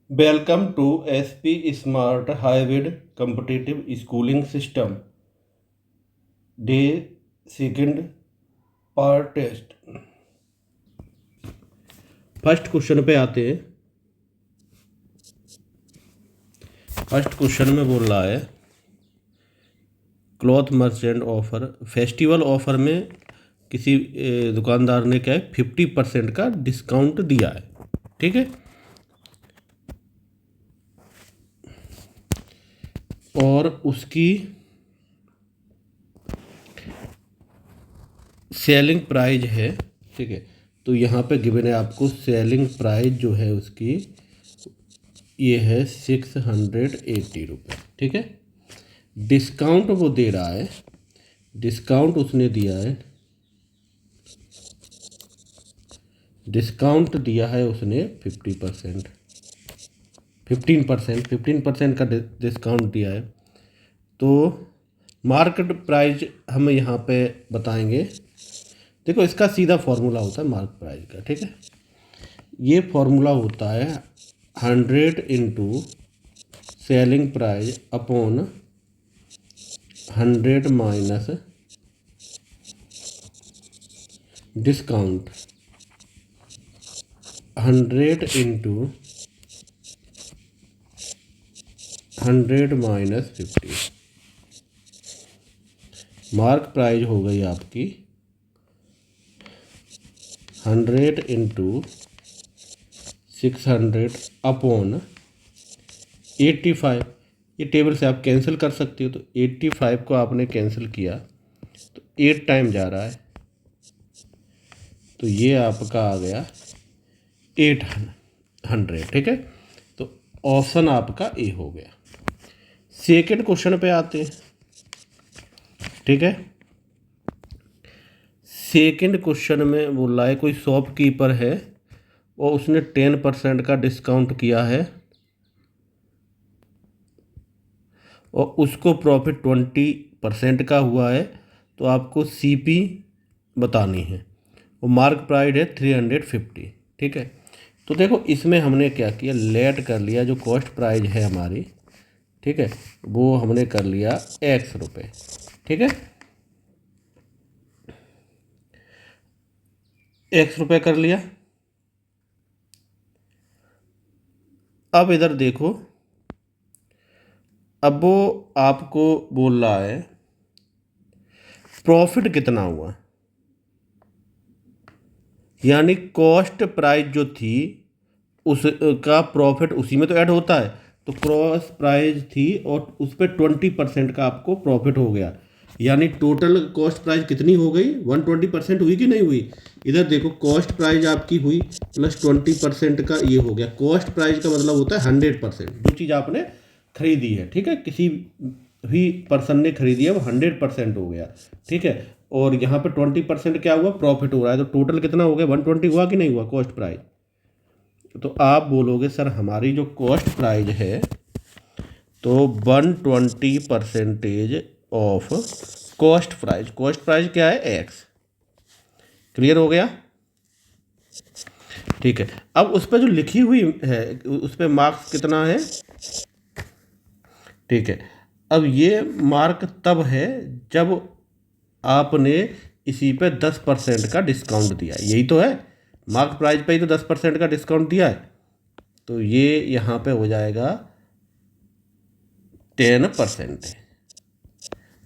Welcome to SP smart hybrid competitive schooling system day second part test. First question पे आते हैं। First question में बोल रहा है cloth merchant offer, festival offer में किसी दुकानदार ने क्या है 50% का डिस्काउंट दिया है। ठीक है, और उसकी सेलिंग प्राइस है। ठीक है, तो यहाँ पे गिवन है आपको सेलिंग प्राइस जो है उसकी ये है 680 रुपये। ठीक है, डिस्काउंट वो दे रहा है, डिस्काउंट उसने दिया है, डिस्काउंट दिया है उसने 50%, 15% का डिस्काउंट दिया है। तो मार्केट प्राइस हम यहाँ पे बताएंगे। देखो, इसका सीधा फॉर्मूला होता है मार्केट प्राइस का। ठीक है, ये फॉर्मूला होता है 100 into selling price upon 100 minus discount. 100 into 100 minus 50। Mark price हो गई आपकी 100 इंटू 600 अपॉन 85। ये टेबल से आप कैंसिल कर सकते हो, तो 85 को आपने कैंसिल किया तो 8 टाइम जा रहा है, तो ये आपका आ गया 800। ठीक है, तो ऑप्शन आपका ए हो गया। सेकेंड क्वेश्चन पे आते हैं। ठीक है, सेकेंड क्वेश्चन में बोल रहा है कोई शॉपकीपर है और उसने 10% का डिस्काउंट किया है और उसको प्रॉफिट 20% का हुआ है, तो आपको सीपी बतानी है और मार्क प्राइस है 350। ठीक है, तो देखो इसमें हमने क्या किया, लेट कर लिया जो कॉस्ट प्राइस है हमारी। ठीक है, वो हमने कर लिया एक्स रुपये। ठीक है, एक्स रुपये कर लिया। अब इधर देखो, अब वो आपको बोल रहा है प्रॉफिट कितना हुआ, यानी कॉस्ट प्राइस जो थी उसका प्रॉफिट उसी में तो ऐड होता है। तो क्रॉस प्राइस थी और उस पर 20% का आपको प्रॉफिट हो गया, यानी टोटल कॉस्ट प्राइस कितनी हो गई, 120% हुई कि नहीं हुई। इधर देखो, कॉस्ट प्राइस आपकी हुई प्लस 20% का ये हो गया। कॉस्ट प्राइस का मतलब होता है 100%, जो चीज़ आपने खरीदी है। ठीक है, किसी भी पर्सन ने खरीदी है वो 100% हो गया। ठीक है, और यहाँ पे 20% क्या हुआ, प्रॉफिट हो रहा है, तो टोटल कितना हो गया, 120 हुआ कि नहीं हुआ कॉस्ट प्राइस। तो आप बोलोगे सर हमारी जो कॉस्ट प्राइस है तो 120% of cost price, cost price क्या है एक्स। क्लियर हो गया। ठीक है, अब उस पर जो लिखी हुई है उस पर मार्क्स कितना है। ठीक है, अब ये मार्क तब है जब आपने इसी पे 10% का डिस्काउंट दिया, यही तो है। मार्क प्राइस पे ही तो 10% का डिस्काउंट दिया है, तो ये यहाँ पे हो जाएगा 10% है।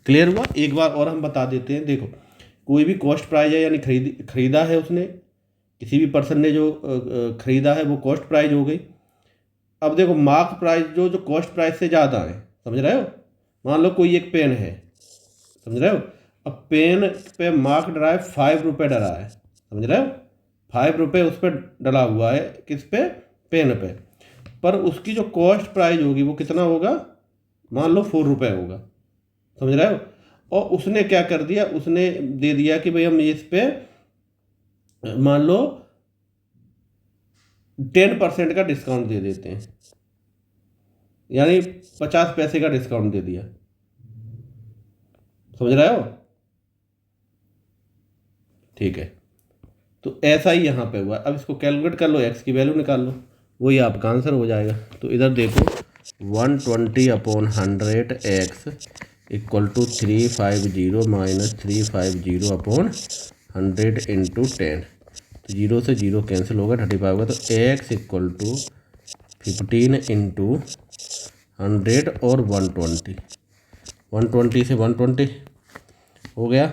क्लियर हुआ। एक बार और हम बता देते हैं। देखो, कोई भी कॉस्ट प्राइस है, यानी खरीदा है उसने, किसी भी पर्सन ने जो खरीदा है वो कॉस्ट प्राइस हो गई। अब देखो, मार्क प्राइस जो जो कॉस्ट प्राइस से ज़्यादा है, समझ रहे हो। मान लो कोई एक पेन है, समझ रहे हो। अब पेन पे मार्क डरा है 5 रुपये डरा है, समझ रहे हो। 5 रुपये उस पर डला हुआ है, किस पे, पेन पे। पर उसकी जो कॉस्ट प्राइस होगी वो कितना होगा, मान लो 4 रुपये होगा, समझ रहे हो। और उसने क्या कर दिया, उसने दे दिया कि भाई हम इस पे मान लो 10% का डिस्काउंट दे देते हैं, यानी 50 पैसे का डिस्काउंट दे दिया, समझ रहे हो। ठीक है, तो ऐसा ही यहाँ पे हुआ। अब इसको कैलकुलेट कर लो, एक्स की वैल्यू निकाल लो। वही आपका आंसर हो जाएगा। तो इधर देखो 120/100 x equal to 350 minus 350 upon 100 into 10। तो 0 से 0 कैंसिल होगा, 35 होगा। तो x इक्वल टू 15 इंटू 100 और 120, 120 से 120 हो गया।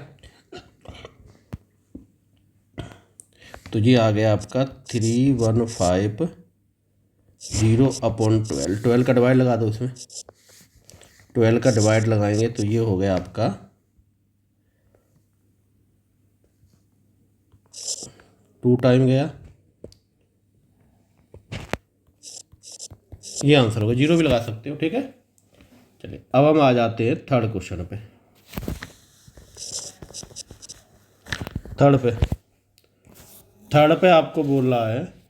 तो ये आ गया आपका 3150/12। 12 का डिवाइड लगा दो उसमें, 12 का डिवाइड लगाएंगे तो ये हो गया आपका 2 टाइम गया, ये आंसर होगा। 0 भी लगा सकते हो, ठीक है। चलिए अब हम आ जाते हैं थर्ड क्वेश्चन पे। थर्ड पे आपको बोल रहा है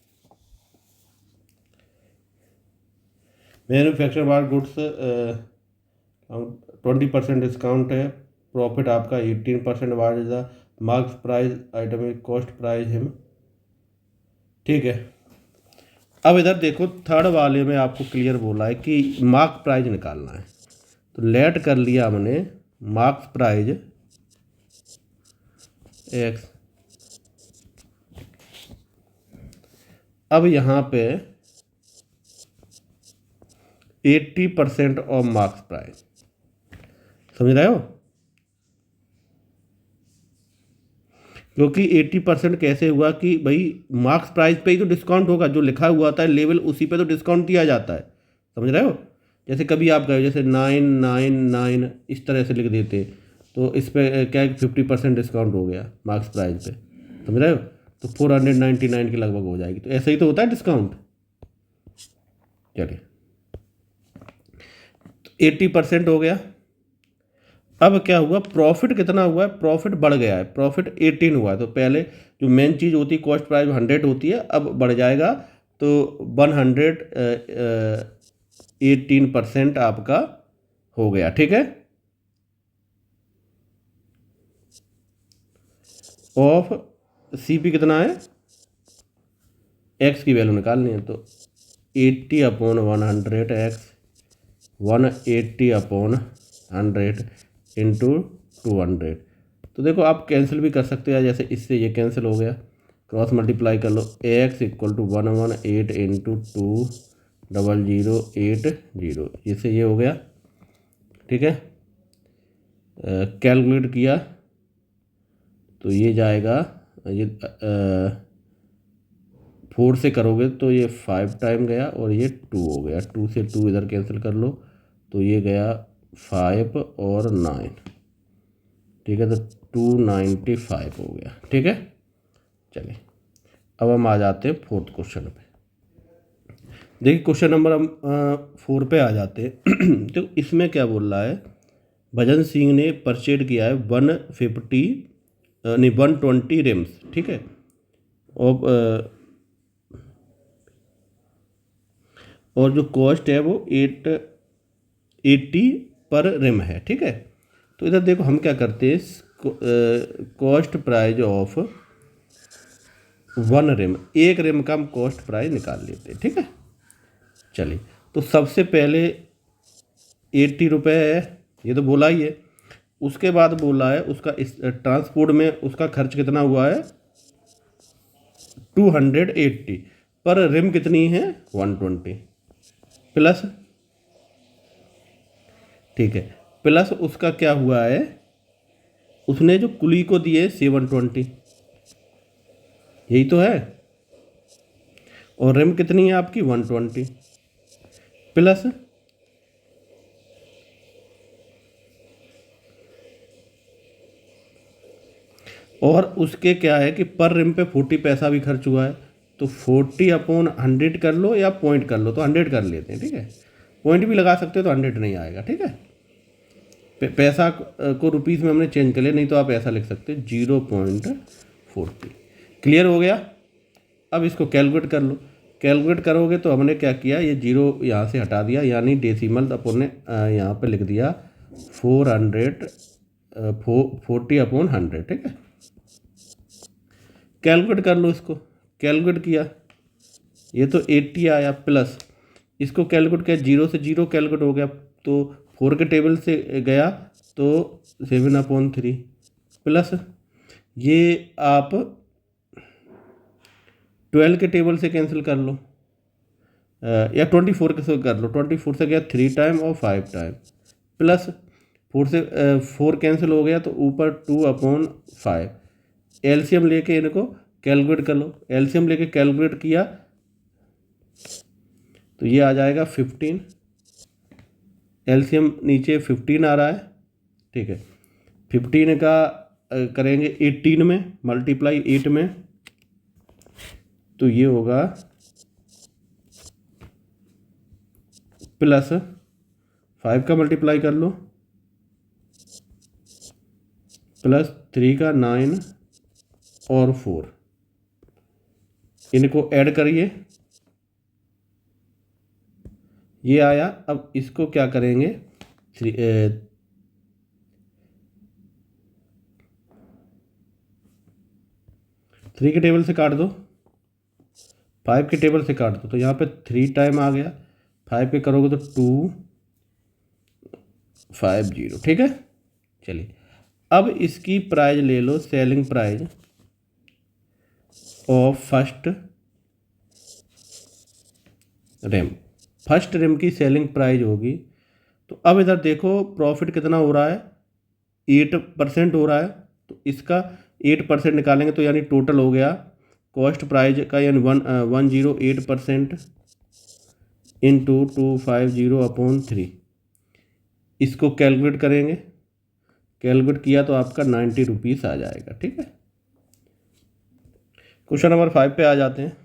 मैन्युफैक्चर बार गुड्स 20% डिस्काउंट है, प्रॉफिट आपका 18%, what is the marks price item is cost price him, ठीक है। अब इधर देखो थर्ड वाले में आपको क्लियर बोला है कि मार्क प्राइज निकालना है। तो लेट कर लिया हमने मार्क्स प्राइज एक्स। अब यहाँ पे 80% ऑफ मार्क्स प्राइस, समझ रहे हो? क्योंकि 80% कैसे हुआ कि भाई मार्क्स प्राइस पे ही तो डिस्काउंट होगा, जो लिखा हुआ था लेवल उसी पे तो डिस्काउंट दिया जाता है, समझ रहे हो? जैसे कभी आप गए जैसे 999 इस तरह से लिख देते तो इस पर क्या है 50% डिस्काउंट हो गया मार्क्स प्राइस पे, समझ रहे हो? तो 499 के लगभग हो जाएगी। तो ऐसा ही तो होता है डिस्काउंट। चलिए 80% हो गया। अब क्या हुआ, प्रॉफिट कितना हुआ है? प्रॉफिट बढ़ गया है, प्रॉफिट 18 हुआ है। तो पहले जो मेन चीज़ होती है कॉस्ट प्राइस 100 होती है, अब बढ़ जाएगा तो 118% आपका हो गया, ठीक है। ऑफ CP कितना है, एक्स की वैल्यू निकालनी है। तो 80/100 एक्स 180/100 इंटू 200। तो देखो आप कैंसिल भी कर सकते हैं, जैसे इससे ये कैंसिल हो गया, क्रॉस मल्टीप्लाई कर लो। एक्स इक्वल टू 118 इंटू 20080, इससे ये हो गया, ठीक है। कैलकुलेट किया तो ये जाएगा, ये 4 से करोगे तो ये 5 टाइम गया और ये 2 हो गया। 2 से 2 इधर कैंसिल कर लो तो ये गया 5 और 9, ठीक है। तो 295 हो गया, ठीक है। चलिए अब हम आ जाते हैं फोर्थ क्वेश्चन पे। देखिए क्वेश्चन नंबर हम 4 पे आ जाते हैं। तो इसमें क्या बोल रहा है, भजन सिंह ने परचेड किया है 120 रिम्स, ठीक है। और जो कॉस्ट है वो 880 पर रिम है, ठीक है। तो इधर देखो हम क्या करते हैं, कॉस्ट प्राइज ऑफ 1 रिम, एक रिम का हम कॉस्ट प्राइस निकाल लेते हैं, ठीक है। चलिए तो सबसे पहले 80 रुपये है, ये तो बोला ही है। उसके बाद बोला है उसका इस ट्रांसपोर्ट में उसका खर्च कितना हुआ है 280, पर रिम कितनी है 120 प्लस, ठीक है। प्लस उसका क्या हुआ है, उसने जो कुली को दिए 720, यही तो है। और रिम कितनी है आपकी 120 प्लस और उसके क्या है कि पर रिम पे 40 पैसा भी खर्च हुआ है। तो 40/100 कर लो या पॉइंट कर लो, तो 100 कर लेते हैं, ठीक है। पॉइंट भी लगा सकते हो तो 100 नहीं आएगा, ठीक है। पैसा को रुपीज़ में हमने चेंज कर लिया, नहीं तो आप ऐसा लिख सकते 0.40। क्लियर हो गया। अब इसको कैलकुलेट कर लो। कैलकुलेट करोगे तो हमने क्या किया, ये 0 यहाँ से हटा दिया, यानी डेसिमल अपन ने यहाँ पे लिख दिया 40/100, ठीक है। कैलकुलेट कर लो इसको, कैलकुलेट किया ये तो 80 आया प्लस, इसको कैलकुलेट किया, 0 से 0 कैलकुलेट हो गया, तो 4 के टेबल से गया तो 7/3 प्लस ये आप 12 के टेबल से कैंसिल कर लो, या 24 के से कर लो, 24 से गया 3 टाइम और 5 टाइम प्लस 4 से 4 कैंसिल हो गया तो ऊपर 2/5। एलसीएम लेके इनको कैलकुलेट कर लो, एलसीएम लेके कैलकुलेट किया तो ये आ जाएगा 15, एलसीएम नीचे 15 आ रहा है, ठीक है। 15 का करेंगे 18 में, मल्टीप्लाई 8 में, तो ये होगा प्लस 5 का मल्टीप्लाई कर लो, प्लस 3 का 9 और 4, इनको ऐड करिए, ये आया। अब इसको क्या करेंगे, 3 के टेबल से काट दो, 5 के टेबल से काट दो, तो यहाँ पे 3 टाइम आ गया, 5 पे करोगे तो 250, ठीक है। चलिए अब इसकी प्राइस ले लो, selling price of first RAM, first RAM की सेलिंग प्राइस होगी। तो अब इधर देखो प्रॉफिट कितना हो रहा है, 8% हो रहा है, तो इसका 8% निकालेंगे तो यानी टोटल हो गया कॉस्ट प्राइस का, यानी 108% इंटू 250/3, इसको कैलकुलेट करेंगे, कैलकुलेट किया तो आपका 90 रुपीज़ आ जाएगा, ठीक है। क्वेश्चन नंबर 5 पे आ जाते हैं।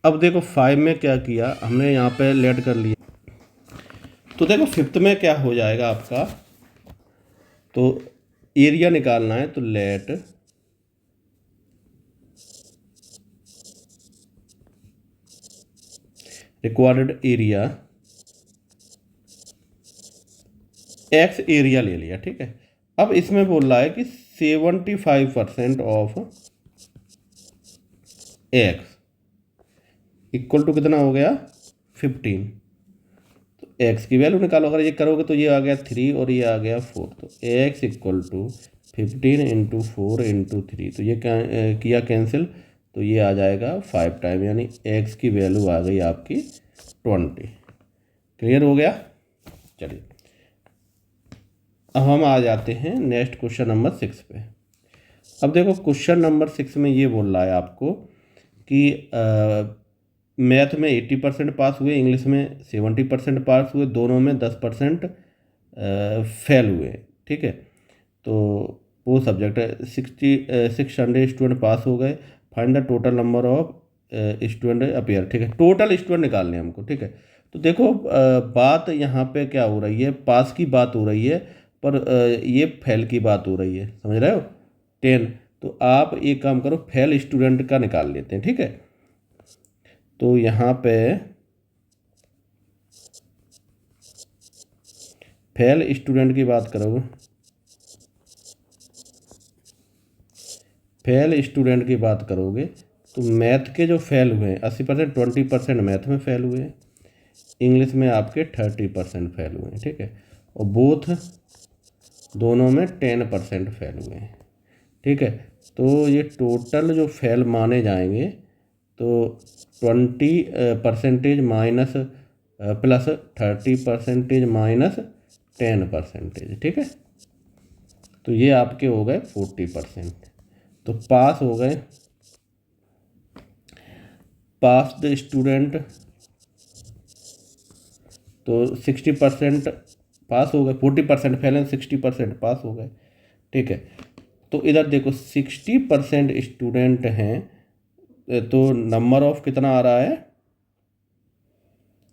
अब देखो 5 में क्या किया हमने, यहाँ पे लेट कर लिया, तो देखो 5th में क्या हो जाएगा आपका, तो एरिया निकालना है, तो late required area, x area ले लिया, ठीक है। अब इसमें बोल रहा है कि 75% ऑफ एक्स इक्वल टू कितना हो गया 15, तो एक्स की वैल्यू निकालो, अगर ये करोगे तो ये आ गया 3 और ये आ गया 4, तो x equal to 15 into 4 into 3, तो ये किया कैंसिल, तो ये आ जाएगा 5 टाइम, यानी एक्स की वैल्यू आ गई आपकी 20। क्लियर हो गया। चलिए अब हम आ जाते हैं नेक्स्ट क्वेश्चन नंबर 6 पे। अब देखो क्वेश्चन नंबर 6 में ये बोल रहा है आपको कि मैथ में 80% पास हुए, इंग्लिश में 70% पास हुए, दोनों में 10% फेल हुए, ठीक है। तो वो सब्जेक्ट है, 600 स्टूडेंट पास हो गए, find the total number of student appear, ठीक है। टोटल स्टूडेंट निकालने हैं हमको, ठीक है। तो देखो बात यहाँ पे क्या हो रही है, पास की बात हो रही है, पर ये फेल की बात हो रही है, समझ रहे हो, 10। तो आप एक काम करो, फेल स्टूडेंट का निकाल लेते हैं, ठीक है। तो यहाँ पे फेल स्टूडेंट की बात करोगे, फेल स्टूडेंट की बात करोगे तो मैथ के जो फेल हुए हैं 80%, 20% मैथ में फेल हुए हैं, इंग्लिश में आपके 30% फेल हुए हैं, ठीक है। और बोथ दोनों में 10% फेल हुए हैं, ठीक है। तो ये टोटल जो फेल माने जाएंगे तो 20% माइनस प्लस 30% माइनस 10%, ठीक है। तो ये आपके हो गए 40%। तो पास हो गए, पास द स्टूडेंट तो 60% पास हो गए, 40% फेल हैं, 60% पास हो गए, ठीक है। तो इधर देखो 60% स्टूडेंट हैं, तो नंबर ऑफ कितना आ रहा है,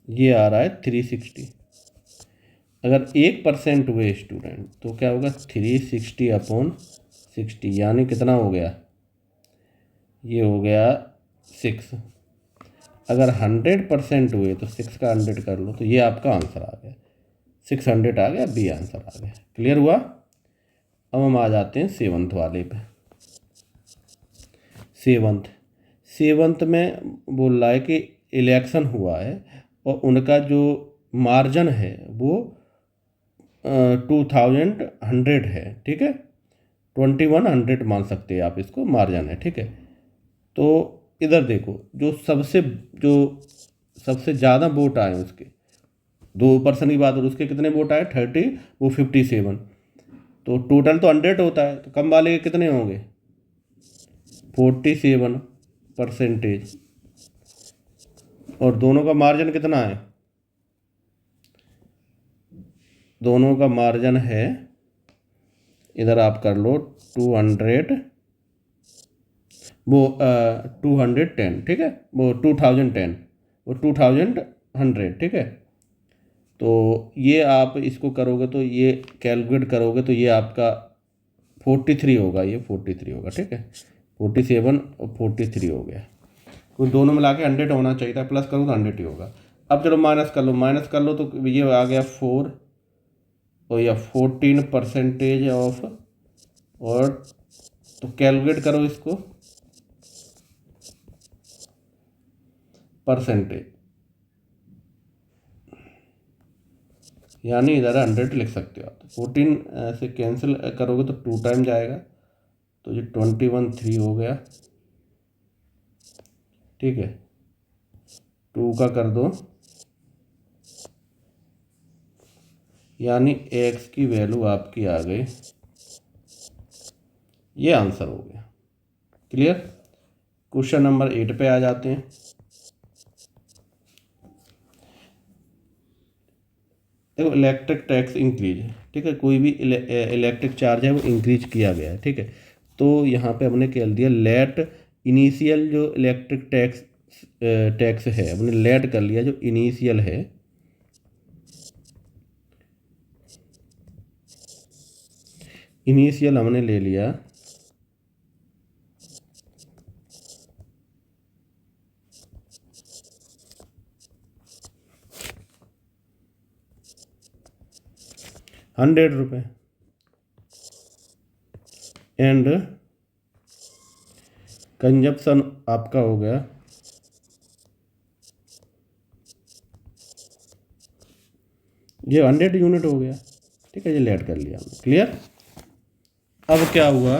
ये आ रहा है 360। अगर 1% हुए स्टूडेंट तो क्या होगा 360/60, यानी कितना हो गया, ये हो गया 6। अगर 100% हुए तो 6 का 100 कर लो, तो ये आपका आंसर आ गया, 600 आ गया, बी आंसर आ गया। क्लियर हुआ। अब हम आ जाते हैं 7th वाले पे। सेवंथ में बोल रहा है कि इलेक्शन हुआ है और उनका जो मार्जिन है वो 2100 है, ठीक है, 2100 मान सकते हैं आप, इसको मार्जिन है, ठीक है। तो इधर देखो जो सबसे ज़्यादा वोट आए उसके 2% की बात हो, उसके कितने वोट आए 30, वो 57, तो टोटल तो 100 होता है, तो कम वाले के कितने होंगे 47%। और दोनों का मार्जिन कितना है, दोनों का मार्जिन है, इधर आप कर लो 200, वो 210, ठीक है, वो 2010, वो 2100, ठीक है। तो ये आप इसको करोगे तो ये कैलकुलेट करोगे तो ये आपका 43 होगा, ये 43 होगा, ठीक है, 47 और 43 हो गया। कुछ दोनों मिला के 100 होना चाहिए था, प्लस करो तो 100 ही होगा। अब चलो माइनस कर लो तो ये आ गया 4 और या 14% ऑफ, और तो कैलकुलेट करो इसको परसेंटेज, यानी इधर 100 लिख सकते हो आप। तो 14 से कैंसिल करोगे तो 2 टाइम जाएगा, तो ये 21 हो गया, ठीक है, 2 का कर दो, यानी x की वैल्यू आपकी आ गई, ये आंसर हो गया। क्लियर। क्वेश्चन नंबर 8 पे आ जाते हैं। देखो इलेक्ट्रिक टैक्स इंक्रीज है, ठीक है, कोई भी इलेक्ट्रिक चार्ज है वो इंक्रीज किया गया है, ठीक है। तो यहाँ पे हमने कह दिया लेट इनिशियल, जो इलेक्ट्रिक टैक्स है हमने लेट कर लिया, जो इनिशियल है इनिशियल हमने ले लिया 100 रुपये, एंड कंजप्शन आपका हो गया ये 100 यूनिट हो गया, ठीक है, ये लेट कर लिया हमने। क्लियर। अब क्या हुआ,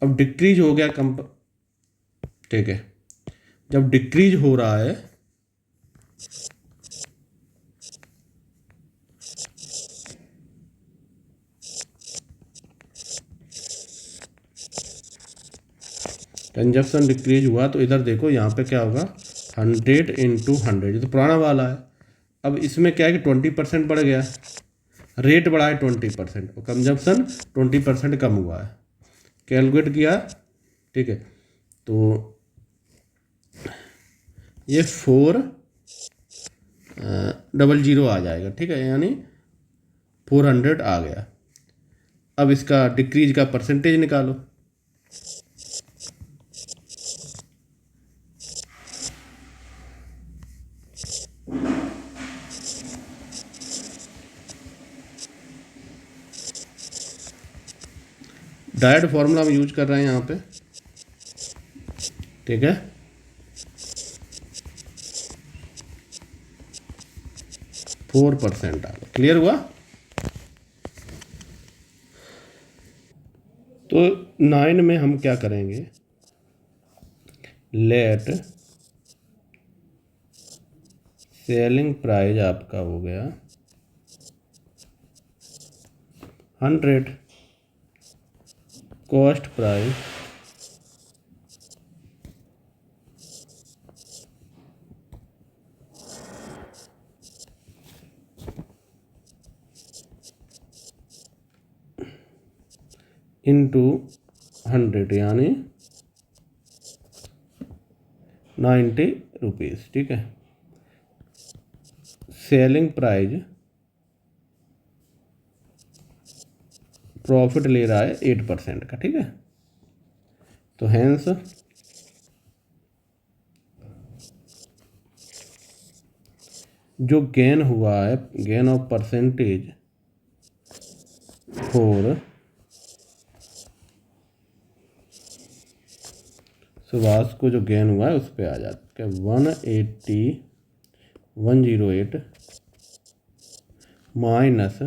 अब डिक्रीज हो गया ठीक है, जब डिक्रीज हो रहा है कंजप्शन डिक्रीज हुआ, तो इधर देखो यहाँ पे क्या होगा 100 इंटू 100, ये तो पुराना वाला है। अब इसमें क्या है कि 20% बढ़ गया, रेट बढ़ा है 20% और कंजप्शन 20% कम हुआ है। कैलकुलेट किया, ठीक है, तो ये 400 आ जाएगा, ठीक है, यानी 400 आ गया। अब इसका डिक्रीज का परसेंटेज निकालो, डायरेक्ट फॉर्मूला हम यूज कर रहे हैं यहाँ पे, ठीक है। फोर परसेंट आ गया। क्लियर हुआ। तो 9 में हम क्या करेंगे, लेट सेलिंग प्राइस आपका हो गया 100, कॉस्ट प्राइस इंटू 100, यानी 90 रुपीज़, ठीक है। सेलिंग प्राइस प्रॉफिट ले रहा है 8% का, ठीक है। तो हैंस जो गेन हुआ है, gain of percentage for Subhash को जो गेन हुआ है उस पर आ जाता है 108 माइनस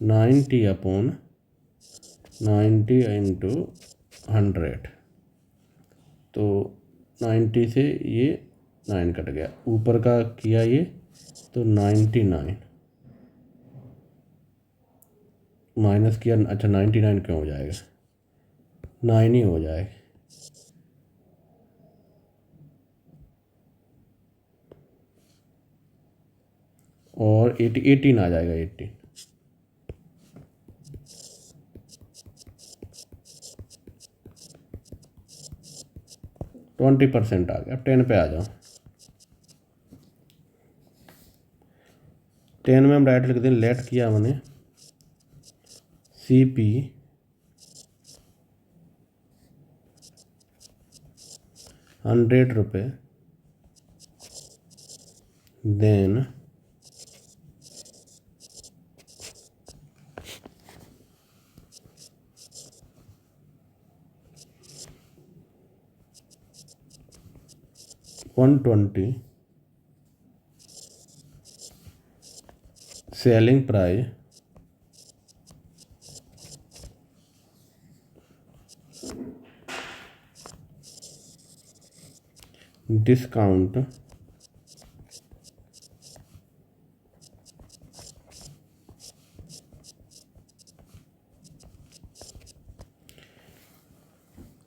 90/90 इंटू 100। तो 90 से ये 9 कट गया, ऊपर का किया ये तो 99 माइनस किया। अच्छा 99 क्यों हो जाएगा, 9 ही हो जाएगा। और 18 आ जाएगा, 18 20% आ गया। 10 पे आ जाओ। 10 में हम राइट लिख दें, लेट किया मैंने CP ₹100 then $120 selling price discount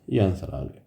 ये आंसर आ गया।